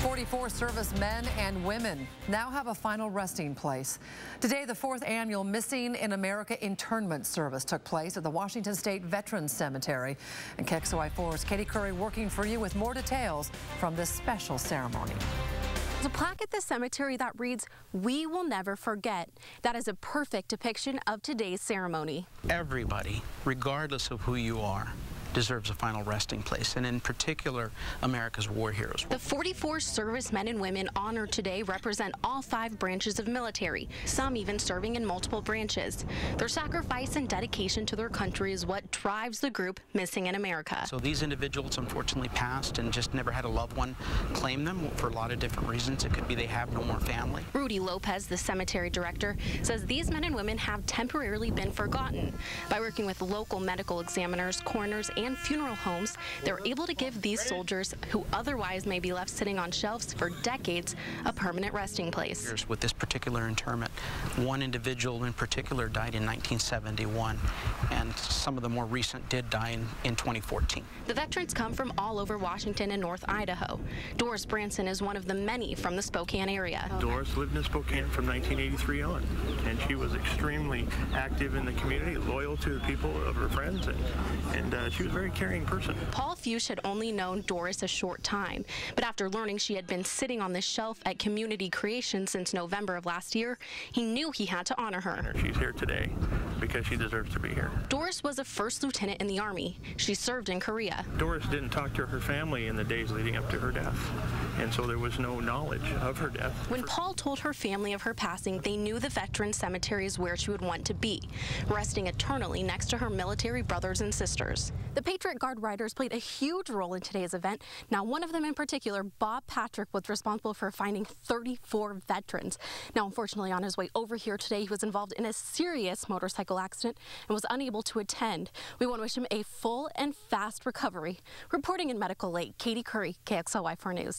44 servicemen and women now have a final resting place. Today, the 4th annual Missing in America interment service took place at the Washington State Veterans Cemetery. And KXOI4's Caiti Currey working for you with more details from this special ceremony. There's a plaque at the cemetery that reads, "We will never forget." That is a perfect depiction of today's ceremony. Everybody, regardless of who you are, deserves a final resting place, and in particular, America's war heroes. The 44 servicemen and women honored today represent all 5 branches of military, some even serving in multiple branches. Their sacrifice and dedication to their country is what drives the group Missing in America. So these individuals unfortunately passed and just never had a loved one claim them for a lot of different reasons. It could be they have no more family. Rudy Lopez, the cemetery director, says these men and women have temporarily been forgotten. By working with local medical examiners, coroners, and funeral homes, they're able to give these soldiers, who otherwise may be left sitting on shelves for decades, a permanent resting place. With this particular interment, one individual in particular died in 1971, and some of the more recent did die in 2014. The veterans come from all over Washington and North Idaho. Doris Branson is one of the many from the Spokane area. Doris lived in Spokane from 1983 on, and she was extremely active in the community, loyal to the people of her friends, and she was a very caring person. Paul Fuchs had only known Doris a short time, but after learning she had been sitting on this shelf at Community Creation since November of last year, he knew he had to honor her. She's here today because she deserves to be here. Doris was a first lieutenant in the Army. She served in Korea. Doris didn't talk to her family in the days leading up to her death, and so there was no knowledge of her death. When Paul told her family of her passing, they knew the veteran cemetery is where she would want to be, resting eternally next to her military brothers and sisters. The Patriot Guard riders played a huge role in today's event. Now, one of them in particular, Bob Patrick, was responsible for finding 34 veterans. Now, unfortunately, on his way over here today, he was involved in a serious motorcycle accident and was unable to attend. We want to wish him a full and fast recovery. Reporting in Medical Lake, Caiti Currey, KXOI4 News.